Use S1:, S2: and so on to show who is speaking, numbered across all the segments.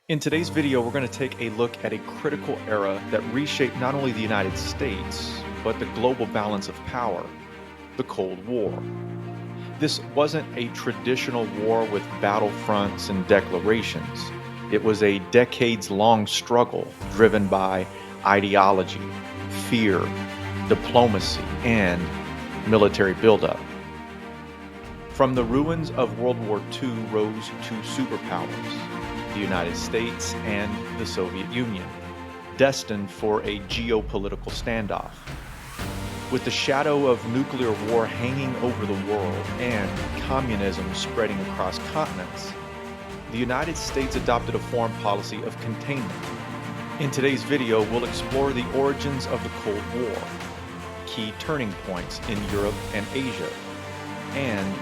S1: In today's video, we're going to take a look at a critical era that reshaped not only the United States, but the global balance of power, the Cold War. This wasn't a traditional war with battlefronts and declarations. It was a decades-long struggle driven by ideology, fear, diplomacy, and military buildup. From the ruins of World War II rose two superpowers, the United States and the Soviet Union, destined for a geopolitical standoff. With the shadow of nuclear war hanging over the world and communism spreading across continents, the United States adopted a foreign policy of containment. In today's video, we'll explore the origins of the Cold War, key turning points in Europe and Asia, and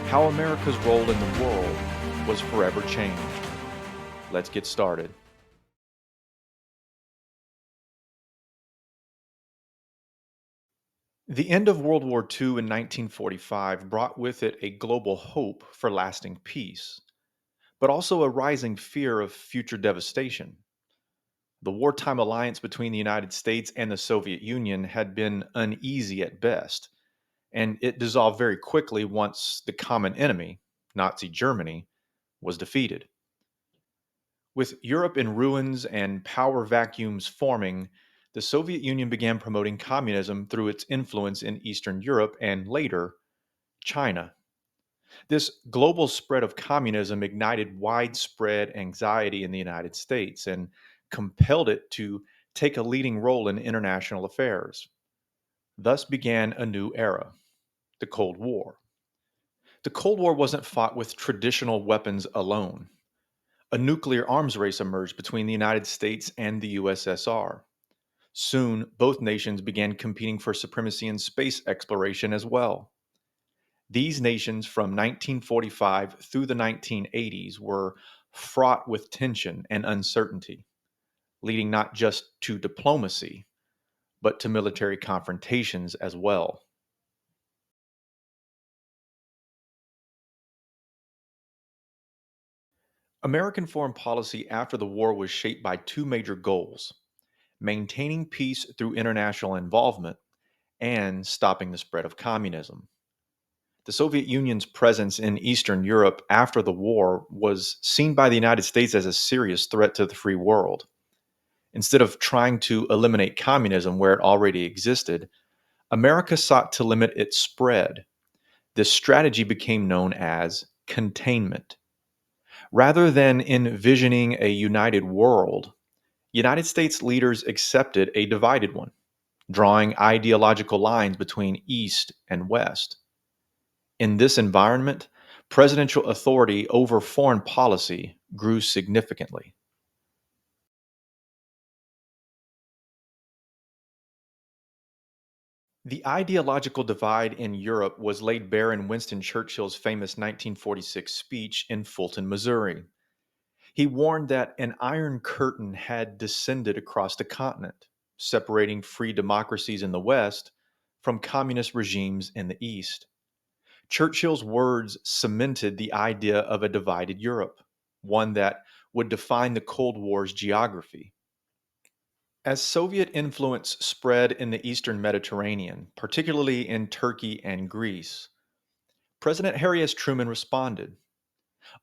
S1: how America's role in the world was forever changed. Let's get started. The end of World War II in 1945 brought with it a global hope for lasting peace, but also a rising fear of future devastation. The wartime alliance between the United States and the Soviet Union had been uneasy at best, and it dissolved very quickly once the common enemy, Nazi Germany, was defeated. With Europe in ruins and power vacuums forming, the Soviet Union began promoting communism through its influence in Eastern Europe and later, China. This global spread of communism ignited widespread anxiety in the United States and compelled it to take a leading role in international affairs. Thus began a new era, the Cold War. The Cold War wasn't fought with traditional weapons alone. A nuclear arms race emerged between the United States and the USSR. Soon, both nations began competing for supremacy in space exploration as well. These nations from 1945 through the 1980s were fraught with tension and uncertainty, leading not just to diplomacy, but to military confrontations as well. American foreign policy after the war was shaped by two major goals: maintaining peace through international involvement and stopping the spread of communism. The Soviet Union's presence in Eastern Europe after the war was seen by the United States as a serious threat to the free world. Instead of trying to eliminate communism where it already existed, America sought to limit its spread. This strategy became known as containment. Rather than envisioning a united world, United States leaders accepted a divided one, drawing ideological lines between East and West. In this environment, presidential authority over foreign policy grew significantly. The ideological divide in Europe was laid bare in Winston Churchill's famous 1946 speech in Fulton, Missouri. He warned that an iron curtain had descended across the continent, separating free democracies in the West from communist regimes in the East. Churchill's words cemented the idea of a divided Europe, one that would define the Cold War's geography. As Soviet influence spread in the Eastern Mediterranean, particularly in Turkey and Greece, President Harry S. Truman responded.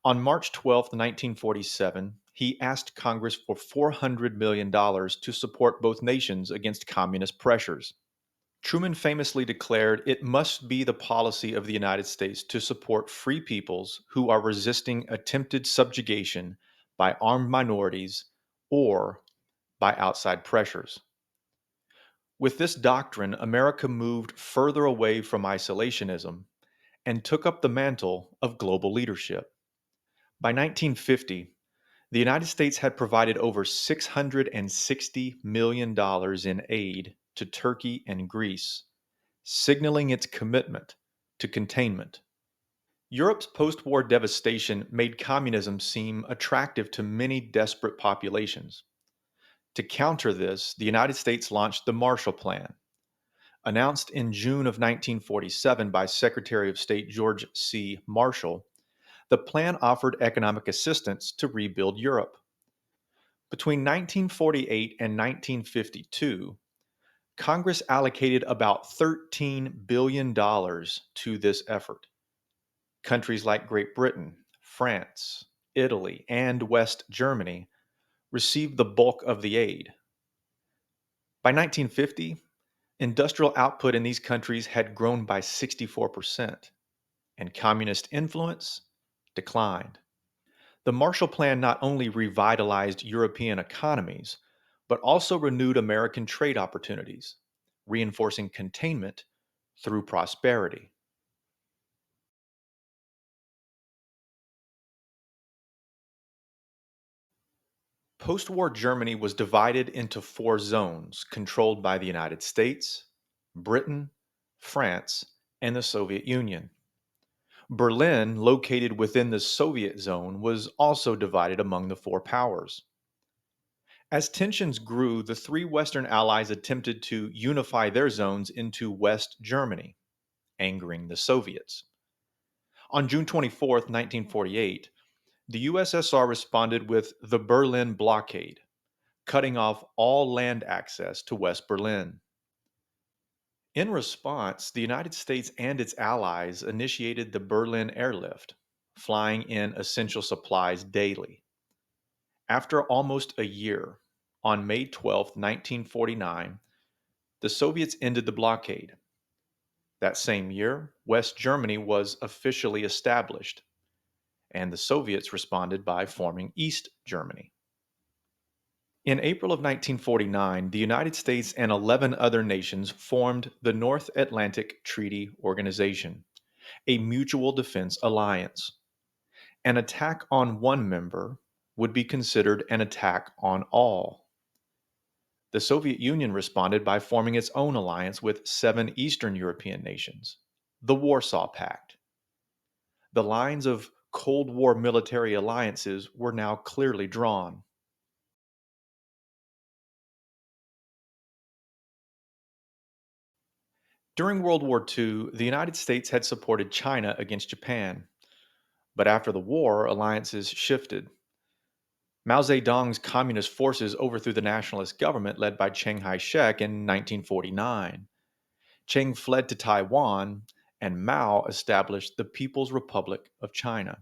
S1: On March 12, 1947, he asked Congress for $400 million to support both nations against communist pressures. Truman famously declared it must be the policy of the United States to support free peoples who are resisting attempted subjugation by armed minorities or by outside pressures. With this doctrine, America moved further away from isolationism and took up the mantle of global leadership. By 1950, the United States had provided over $660 million in aid to Turkey and Greece, signaling its commitment to containment. Europe's post war devastation made communism seem attractive to many desperate populations. To counter this, the United States launched the Marshall Plan. Announced in June of 1947 by Secretary of State George C. Marshall, the plan offered economic assistance to rebuild Europe. Between 1948 and 1952, Congress allocated about $13 billion to this effort. Countries like Great Britain, France, Italy, and West Germany received the bulk of the aid. By 1950, industrial output in these countries had grown by 64%, and communist influence declined. The Marshall Plan not only revitalized European economies, but also renewed American trade opportunities, reinforcing containment through prosperity. Post war Germany was divided into four zones controlled by the United States, Britain, France, and the Soviet Union. Berlin, located within the Soviet zone, was also divided among the four powers. As tensions grew, the three Western allies attempted to unify their zones into West Germany, angering the Soviets. On June 24th, 1948, the USSR responded with the Berlin Blockade, cutting off all land access to West Berlin. In response, the United States and its allies initiated the Berlin Airlift, flying in essential supplies daily. After almost a year, on May 12th, 1949, the Soviets ended the blockade. That same year, West Germany was officially established, and the Soviets responded by forming East Germany. In April of 1949, the United States and 11 other nations formed the North Atlantic Treaty Organization, a mutual defense alliance. An attack on one member would be considered an attack on all. The Soviet Union responded by forming its own alliance with seven Eastern European nations, the Warsaw Pact. The lines of Cold War military alliances were now clearly drawn. During World War II, the United States had supported China against Japan, but after the war, alliances shifted. Mao Zedong's communist forces overthrew the nationalist government led by Chiang Kai shek in 1949. Chiang fled to Taiwan, and Mao established the People's Republic of China.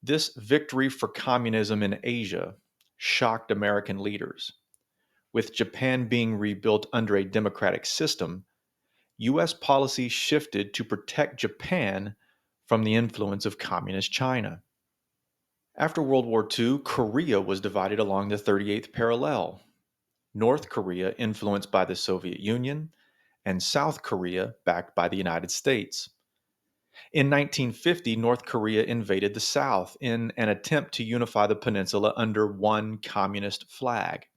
S1: This victory for communism in Asia shocked American leaders. With Japan being rebuilt under a democratic system, U.S. policy shifted to protect Japan from the influence of communist China. After World War II, Korea was divided along the 38th parallel. North Korea, influenced by the Soviet Union, and South Korea, backed by the United States. In 1950, North Korea invaded the South in an attempt to unify the peninsula under one communist flag.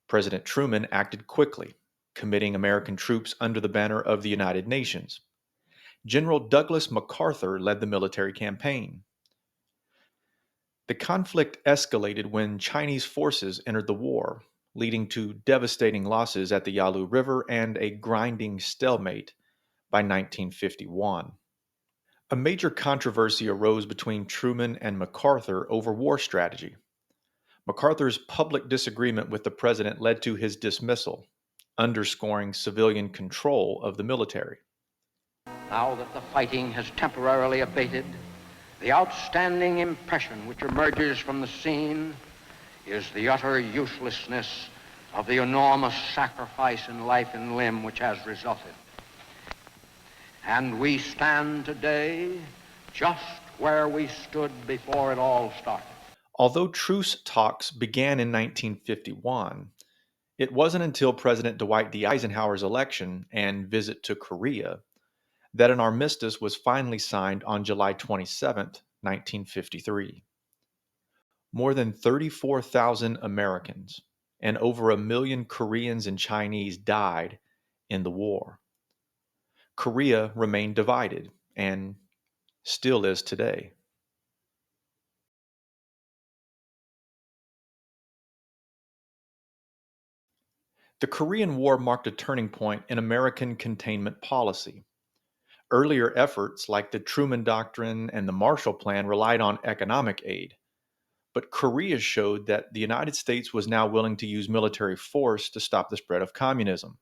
S1: President Truman acted quickly, committing American troops under the banner of the United Nations. General Douglas MacArthur led the military campaign. The conflict escalated when Chinese forces entered the war, leading to devastating losses at the Yalu River and a grinding stalemate by 1951. A major controversy arose between Truman and MacArthur over war strategy. MacArthur's public disagreement with the president led to his dismissal, underscoring civilian control of the military.
S2: Now that the fighting has temporarily abated, the outstanding impression which emerges from the scene is the utter uselessness of the enormous sacrifice in life and limb which has resulted. And we stand today just where we stood before it all started.
S1: Although truce talks began in 1951, it wasn't until President Dwight D. Eisenhower's election and visit to Korea that an armistice was finally signed on July 27, 1953. More than 34,000 Americans and over a million Koreans and Chinese died in the war. Korea remained divided and still is today. The Korean War marked a turning point in American containment policy. Earlier efforts like the Truman Doctrine and the Marshall Plan relied on economic aid, But Korea showed that the United States was now willing to use military force to stop the spread of communism.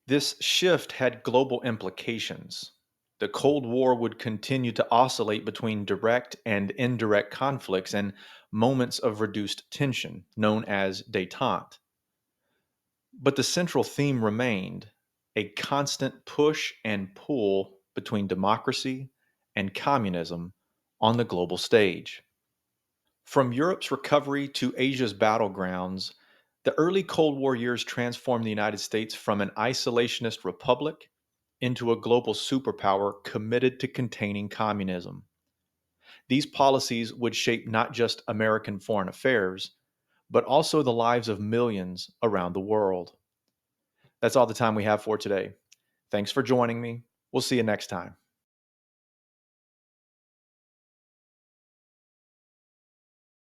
S1: This shift had global implications. The Cold War would continue to oscillate between direct and indirect conflicts and moments of reduced tension, known as détente. But the central theme remained a constant push and pull between democracy and communism on the global stage. From Europe's recovery to Asia's battlegrounds, the early Cold War years transformed the United States from an isolationist republic into a global superpower committed to containing communism. These policies would shape not just American foreign affairs, but also the lives of millions around the world. That's all the time we have for today. Thanks for joining me. We'll see you next time.